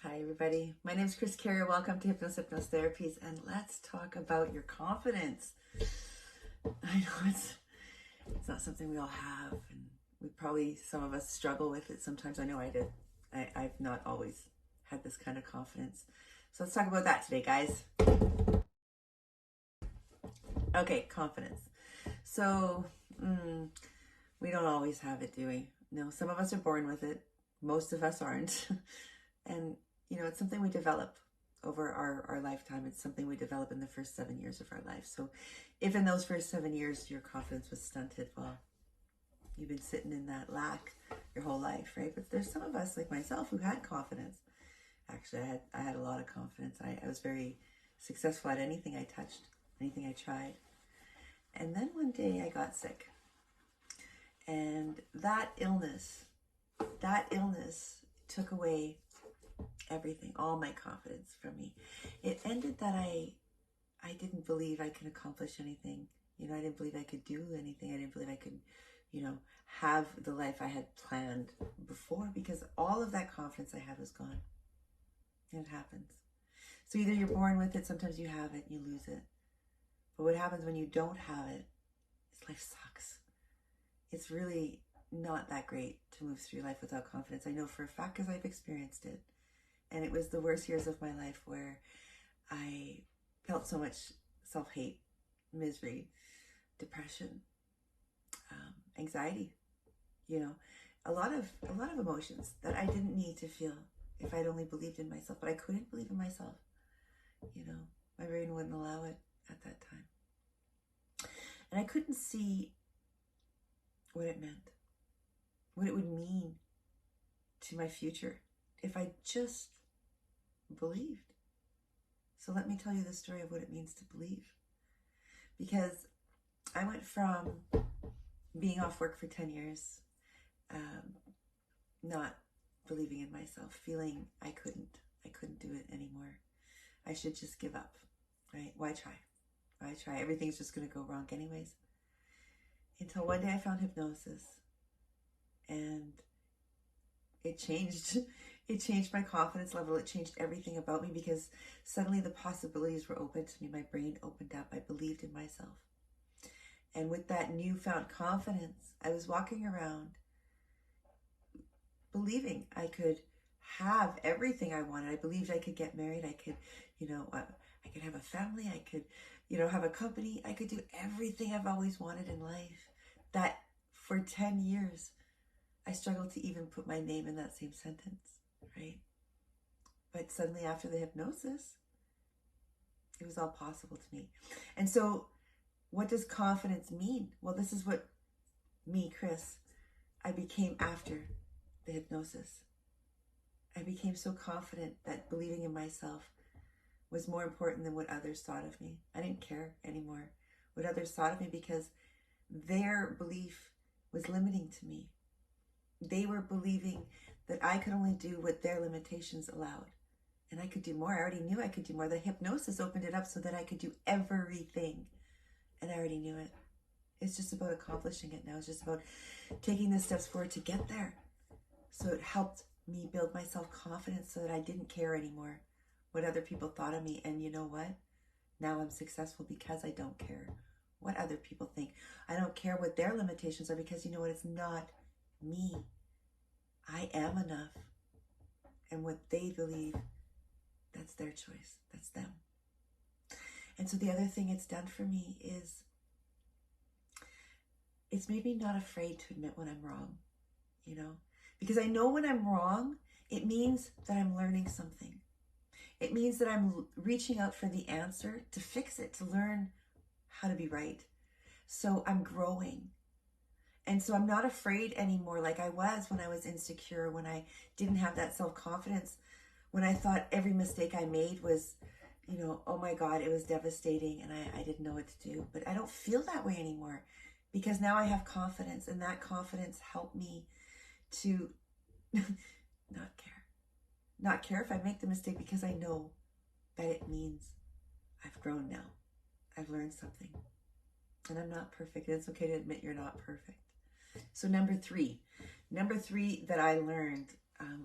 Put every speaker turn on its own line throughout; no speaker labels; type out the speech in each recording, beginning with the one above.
Hi everybody, my name is Chris Carrier. Welcome to Hypnosis Therapies, and let's talk about your confidence. I know it's not something we all have, and some of us struggle with it sometimes. I know I did. I've not always had this kind of confidence. So let's talk about that today, guys. Okay, confidence. So we don't always have it, do we? No, some of us are born with it. Most of us aren't. And it's something we develop over our lifetime. It's something we develop in the first 7 years of our life. So if in those first 7 years your confidence was stunted, well, you've been sitting in that lack your whole life, right? But there's some of us, like myself, who had confidence. Actually, I had a lot of confidence. I was very successful at anything I touched, anything I tried. And then one day I got sick. And that illness took away everything, all my confidence from me. It ended that I didn't believe I could accomplish anything. I didn't believe I could do anything. I didn't believe I could, have the life I had planned before, because all of that confidence I had was gone. And it happens. So either you're born with it, sometimes you have it, and you lose it. But what happens when you don't have it is life sucks. It's really not that great to move through life without confidence. I know for a fact, because I've experienced it. And it was the worst years of my life where I felt so much self-hate, misery, depression, anxiety, a lot of emotions that I didn't need to feel if I'd only believed in myself. But I couldn't believe in myself. My brain wouldn't allow it at that time. And I couldn't see what it meant, what it would mean to my future if I just believed. So let me tell you the story of what it means to believe. Because I went from being off work for 10 years, not believing in myself, feeling I couldn't do it anymore. I should just give up, right? Why try? Why try? Everything's just going to go wrong anyways. Until one day I found hypnosis, and it changed my confidence level. It changed everything about me, because suddenly the possibilities were open to me. My brain opened up. I believed in myself. And with that newfound confidence, I was walking around believing I could have everything I wanted. I believed I could get married. I could, I could have a family. I could, have a company. I could do everything I've always wanted in life. That for 10 years, I struggled to even put my name in that same sentence, right? But suddenly after the hypnosis, it was all possible to me. And so what does confidence mean? Well, this is what me, Chris, I became after the hypnosis. I became so confident that believing in myself was more important than what others thought of me. I didn't care anymore what others thought of me, because their belief was limiting to me. They were believing that I could only do what their limitations allowed. And I could do more. I already knew I could do more. The hypnosis opened it up so that I could do everything. And I already knew it. It's just about accomplishing it now. It's just about taking the steps forward to get there. So it helped me build my self-confidence so that I didn't care anymore what other people thought of me. And you know what? Now I'm successful because I don't care what other people think. I don't care what their limitations are, because you know what? It's not me. I am enough. And what they believe, that's their choice. That's them. And so the other thing it's done for me is it's made me not afraid to admit when I'm wrong, because I know when I'm wrong, it means that I'm learning something. It means that I'm reaching out for the answer to fix it, to learn how to be right. So I'm growing. And so I'm not afraid anymore like I was when I was insecure, when I didn't have that self-confidence, when I thought every mistake I made was, oh my God, it was devastating and I didn't know what to do. But I don't feel that way anymore, because now I have confidence, and that confidence helped me to not care if I make the mistake, because I know that it means I've grown now. I've learned something, and I'm not perfect. It's okay to admit you're not perfect. So number three that I learned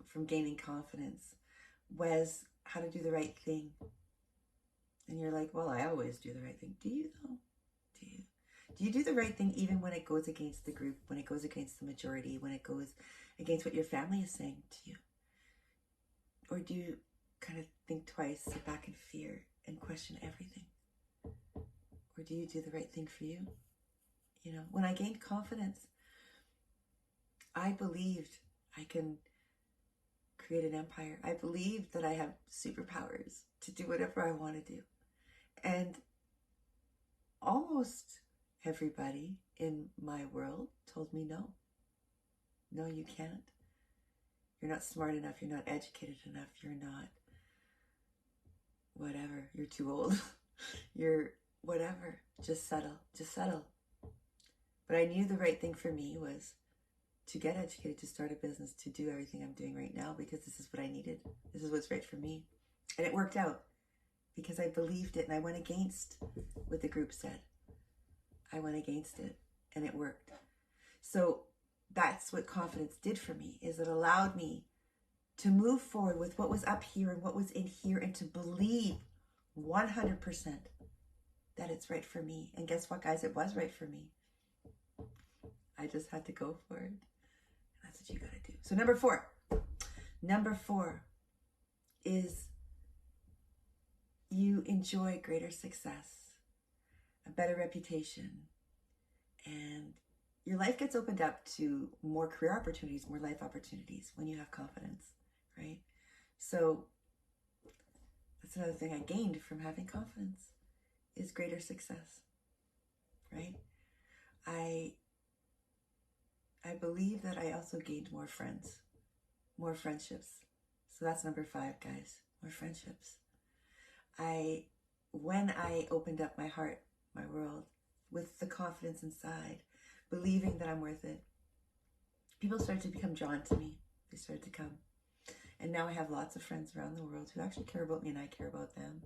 from gaining confidence was how to do the right thing. And you're like, well, I always do the right thing. Do you though? Do you? Do you do the right thing even when it goes against the group, when it goes against the majority, when it goes against what your family is saying to you? Or do you kind of think twice, sit back in fear, and question everything? Or do you do the right thing for you? You know, when I gained confidence, I believed I can create an empire. I believed that I have superpowers to do whatever I want to do. And almost everybody in my world told me no. No, you can't. You're not smart enough. You're not educated enough. You're not whatever. You're too old. You're whatever. Just settle. Just settle. But I knew the right thing for me was to get educated, to start a business, to do everything I'm doing right now, because this is what I needed. This is what's right for me. And it worked out because I believed it and I went against what the group said. I went against it and it worked. So that's what confidence did for me, is it allowed me to move forward with what was up here and what was in here, and to believe 100% that it's right for me. And guess what, guys? It was right for me. I just had to go for it. That's what you got to do. So number four is you enjoy greater success, a better reputation, and your life gets opened up to more career opportunities, more life opportunities when you have confidence, right? So that's another thing I gained from having confidence, is greater success, right? I believe that I also gained more friends, more friendships. So that's number 5, guys, more friendships. When I opened up my heart, my world, with the confidence inside, believing that I'm worth it, people started to become drawn to me. They started to come. And now I have lots of friends around the world who actually care about me and I care about them.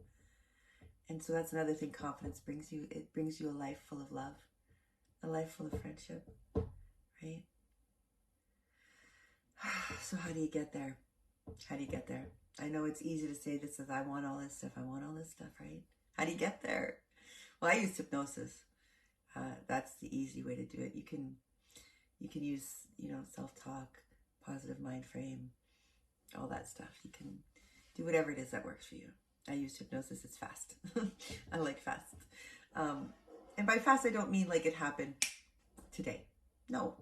And so that's another thing confidence brings you. It brings you a life full of love, a life full of friendship, right? So how do you get there? How do you get there? I know it's easy to say this as I want all this stuff. I want all this stuff, right? How do you get there? Well, I use hypnosis. That's the easy way to do it. You can use, self-talk, positive mind frame, all that stuff. You can do whatever it is that works for you. I use hypnosis. It's fast. I like fast. And by fast, I don't mean like it happened today. No.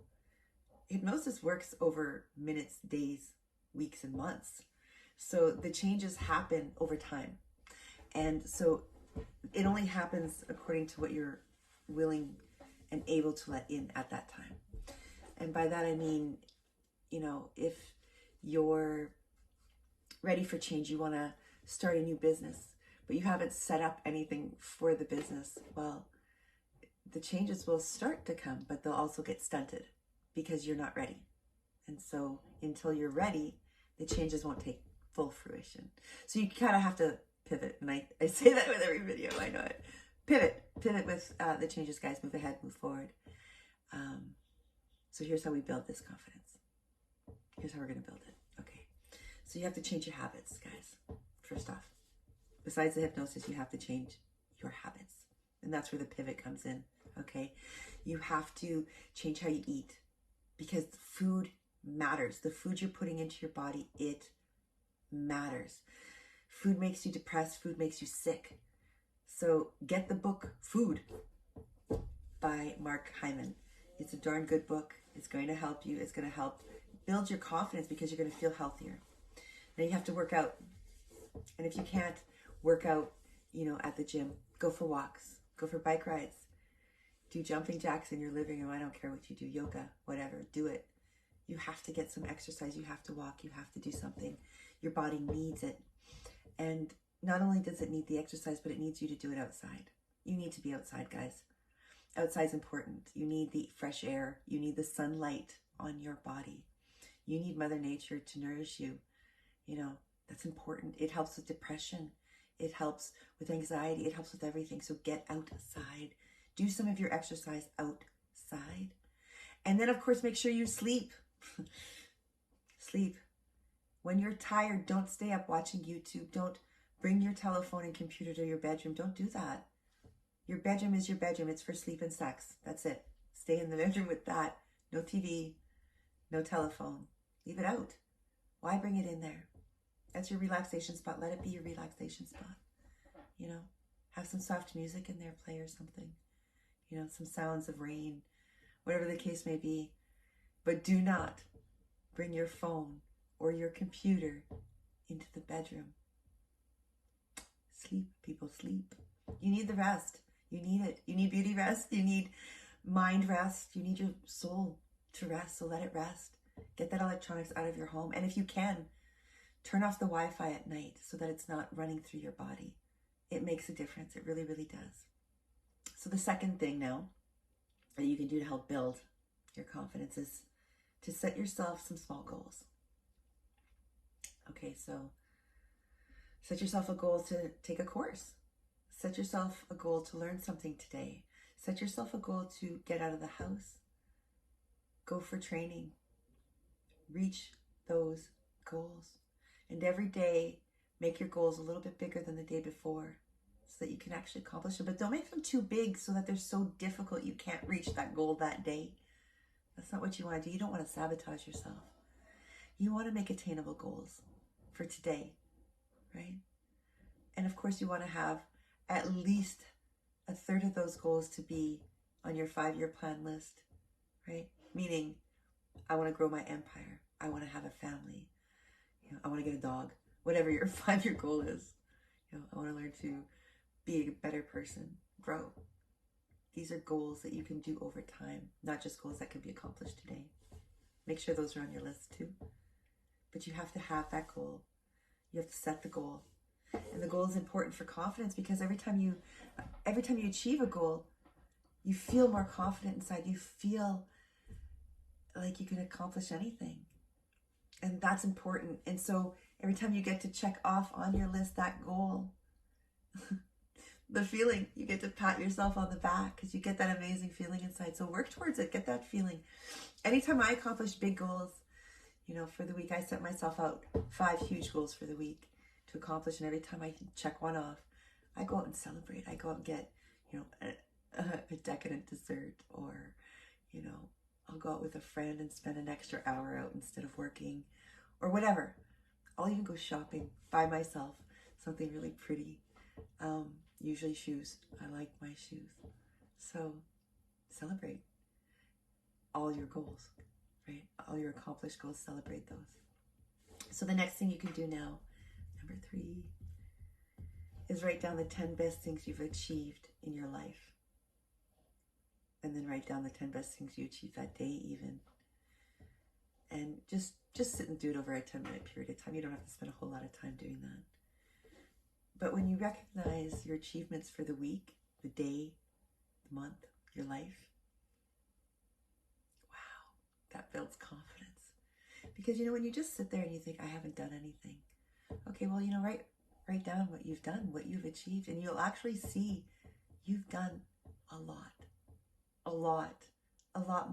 Hypnosis works over minutes, days, weeks, and months. So the changes happen over time. And so it only happens according to what you're willing and able to let in at that time. And by that, I mean, if you're ready for change, you want to start a new business, but you haven't set up anything for the business, well, the changes will start to come, but they'll also get stunted because you're not ready. And so until you're ready, the changes won't take full fruition. So you kind of have to pivot. And I say that with every video, I know it. Pivot with the changes, guys. Move ahead, move forward. So here's how we build this confidence. Here's how we're going to build it. Okay. So you have to change your habits, guys. First off, besides the hypnosis, you have to change your habits. And that's where the pivot comes in. Okay. You have to change how you eat, because food matters. The food you're putting into your body, it matters. Food makes you depressed. Food makes you sick. So get the book Food by Mark Hyman. It's a darn good book. It's going to help you. It's going to help build your confidence because you're going to feel healthier. Now you have to work out. And if you can't work out, at the gym, go for walks, go for bike rides, do jumping jacks in your living room. I don't care what you do, yoga, whatever, do it. You have to get some exercise. You have to walk. You have to do something. Your body needs it. And not only does it need the exercise, but it needs you to do it outside. You need to be outside, guys. Outside's important. You need the fresh air. You need the sunlight on your body. You need Mother Nature to nourish you. That's important. It helps with depression. It helps with anxiety. It helps with everything. So get outside. Do some of your exercise outside. And then, of course, make sure you sleep. Sleep. When you're tired, don't stay up watching YouTube. Don't bring your telephone and computer to your bedroom. Don't do that. Your bedroom is your bedroom. It's for sleep and sex. That's it. Stay in the bedroom with that. No TV, no telephone. Leave it out. Why bring it in there? That's your relaxation spot. Let it be your relaxation spot. You know, have some soft music in there, play or something. You know, some sounds of rain, whatever the case may be. But do not bring your phone or your computer into the bedroom. Sleep, people, sleep. You need the rest. You need it. You need beauty rest. You need mind rest. You need your soul to rest. So let it rest. Get that electronics out of your home. And if you can, turn off the Wi-Fi at night so that it's not running through your body. It makes a difference. It really, really does. So the second thing now that you can do to help build your confidence is to set yourself some small goals. Okay, so set yourself a goal to take a course. Set yourself a goal to learn something today. Set yourself a goal to get out of the house. Go for training. Reach those goals. And every day, make your goals a little bit bigger than the day before so that you can actually accomplish them. But don't make them too big so that they're so difficult you can't reach that goal that day. That's not what you want to do. You don't want to sabotage yourself. You want to make attainable goals for today, right? And of course, you want to have at least a third of those goals to be on your 5-year plan list, right? Meaning, I want to grow my empire. I want to have a family. You know, I want to get a dog. Whatever your 5-year goal is. You know, I want to learn to be a better person, grow. These are goals that you can do over time, not just goals that can be accomplished today. Make sure those are on your list too. But you have to have that goal. You have to set the goal. And the goal is important for confidence because every time you achieve a goal, you feel more confident inside. You feel like you can accomplish anything. And that's important. And so every time you get to check off on your list that goal, the feeling, you get to pat yourself on the back because you get that amazing feeling inside. So work towards it. Get that feeling. Anytime I accomplish big goals, you know, for the week, I set myself out 5 huge goals for the week to accomplish. And every time I check one off, I go out and celebrate. I go out and get, you know, a decadent dessert, or, you know, I'll go out with a friend and spend an extra hour out instead of working, or whatever. I'll even go shopping by myself, something really pretty. Usually shoes. I like my shoes. So celebrate all your goals, right? All your accomplished goals, celebrate those. So the next thing you can do now, number 3, is write down the 10 best things you've achieved in your life. And then write down the 10 best things you achieved that day even. And just sit and do it over a 10-minute period of time. You don't have to spend a whole lot of time doing that. But when you recognize your achievements for the week, the day, the month, your life, wow, that builds confidence. Because, you know, when you just sit there and you think, I haven't done anything. Okay, well, you know, write down what you've done, what you've achieved, and you'll actually see you've done a lot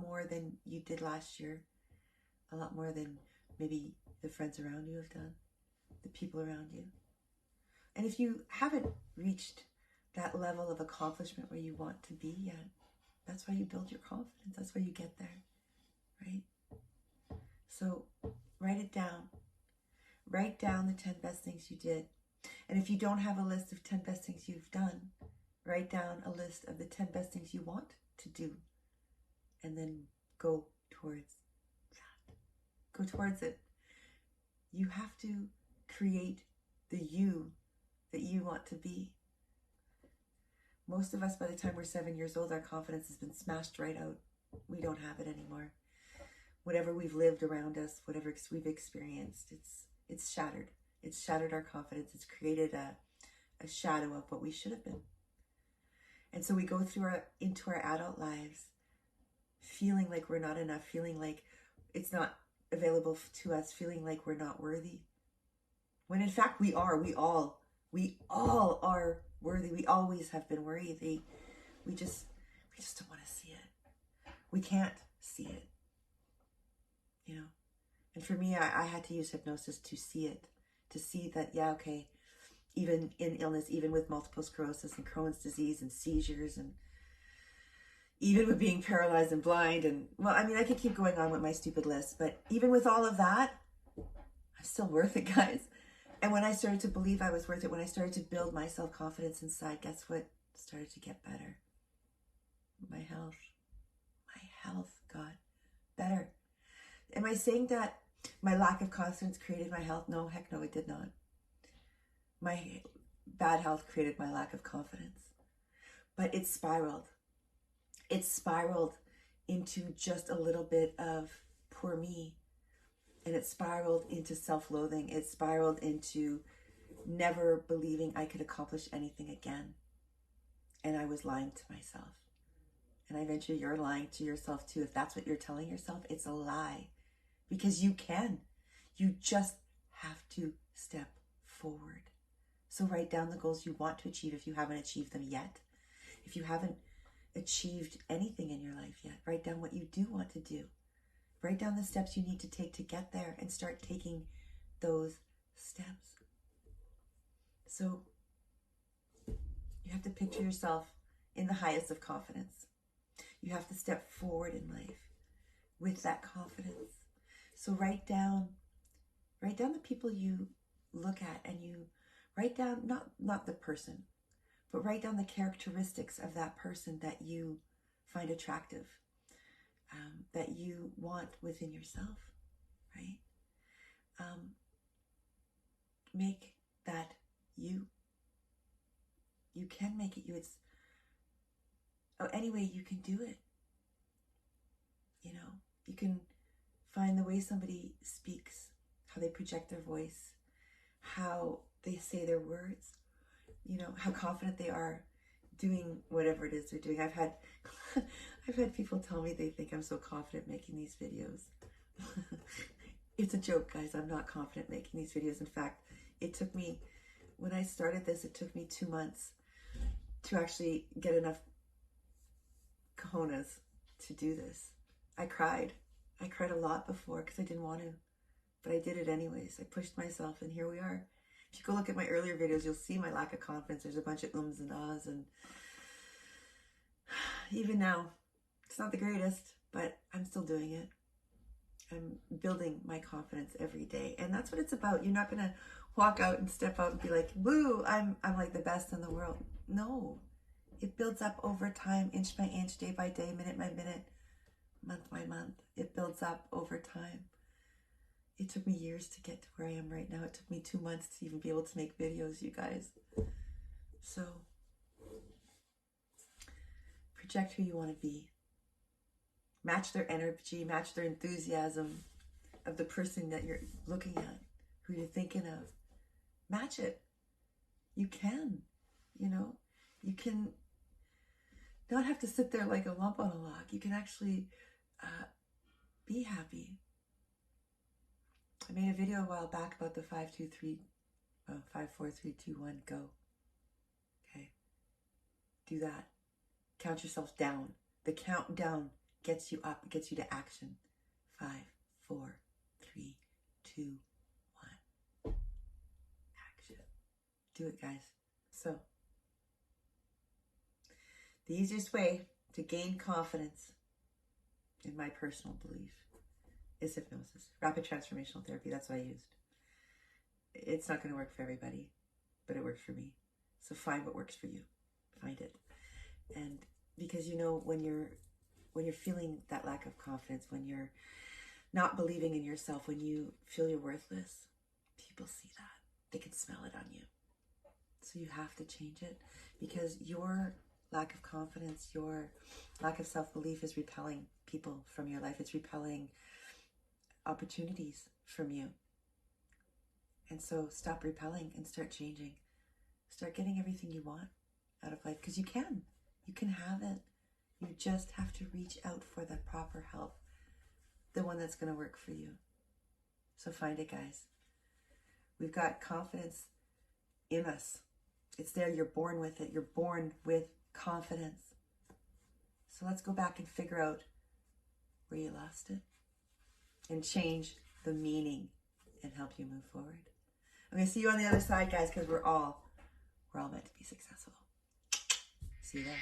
more than you did last year, a lot more than maybe the friends around you have done, the people around you. And if you haven't reached that level of accomplishment where you want to be yet, that's why you build your confidence. That's why you get there, right? So write it down. Write down the 10 best things you did. And if you don't have a list of 10 best things you've done, write down a list of the 10 best things you want to do. And then go towards that. Go towards it. You have to create the you that you want to be. Most of us, by the time we're 7 years old, our confidence has been smashed right out. We don't have it anymore. Whatever we've lived around us, whatever we've experienced, it's shattered. It's shattered our confidence. It's created a shadow of what we should have been. And so we go into our adult lives feeling like we're not enough, feeling like it's not available to us, feeling like we're not worthy. When in fact we are. We all are worthy. We always have been worthy. We just don't want to see it. We can't see it. You know, And for me, I had to use hypnosis to see it, to see that, yeah, okay, even in illness, even with multiple sclerosis and Crohn's disease and seizures, and even with being paralyzed and blind, and, well, I mean, I could keep going on with my stupid list, but even with all of that, I'm still worth it, guys. And when I started to believe I was worth it, when I started to build my self-confidence inside, guess what started to get better? My health got better. Am I saying that my lack of confidence created my health? No, heck no, it did not. My bad health created my lack of confidence. But it spiraled. It spiraled into just a little bit of poor me. And it spiraled into self-loathing. It spiraled into never believing I could accomplish anything again. And I was lying to myself. And I venture you're lying to yourself too. If that's what you're telling yourself, it's a lie. Because you can. You just have to step forward. So write down the goals you want to achieve if you haven't achieved them yet. If you haven't achieved anything in your life yet, write down what you do want to do. Write down the steps you need to take to get there and start taking those steps. So you have to picture yourself in the highest of confidence. You have to step forward in life with that confidence. So write down the people you look at, and you write down not the person, but write down the characteristics of that person that you find attractive, that you want within yourself, right? Make that you. You can make it you. It's any way you can do it. You know, you can find the way somebody speaks, how they project their voice, how they say their words, you know, how confident they are doing whatever it is they're doing. I've had people tell me they think I'm so confident making these videos. It's a joke, guys. I'm not confident making these videos. In fact, it took me, when I started this, it took me 2 months to actually get enough cojones to do this. I cried a lot before because I didn't want to, but I did it anyways. I pushed myself, and here we are. If you go look at my earlier videos, you'll see my lack of confidence. There's a bunch of ums and ahs, and even now, it's not the greatest, but I'm still doing it. I'm building my confidence every day, and that's what it's about. You're not gonna walk out and step out and be like, woo, I'm like the best in the world. No, it builds up over time, inch by inch, day by day, minute by minute, month by month. It builds up over time. It took me years to get to where I am right now. It took me 2 months to even be able to make videos, you guys. So project who you want to be. Match their energy, match their enthusiasm of the person that you're looking at, who you're thinking of. Match it. You can, you know. You can not have to sit there like a lump on a log. You can actually be happy. I made a video a while back about the 5, 4, 3, 2, 1, go. Okay. Do that. Count yourself down. The countdown gets you up, gets you to action. 5, 4, 3, 2, 1. Action. Do it, guys. So, the easiest way to gain confidence, in my personal belief, is hypnosis. Rapid transformational therapy, that's what I used. It's not going to work for everybody, but it worked for me. So find what works for you. Find it. And because, you know, when you're feeling that lack of confidence, when you're not believing in yourself, when you feel you're worthless, people see that. They can smell it on you. So you have to change it, because your lack of confidence, your lack of self-belief is repelling people from your life. It's repelling opportunities from you. And so stop repelling and start changing. Start getting everything you want out of life, because you can. You can have it. You just have to reach out for the proper help, the one that's going to work for you. So find it, guys. We've got confidence in us. It's there. You're born with it. You're born with confidence. So let's go back and figure out where you lost it and change the meaning, and help you move forward. I'm going to see you on the other side, guys, because we're all meant to be successful. See you there.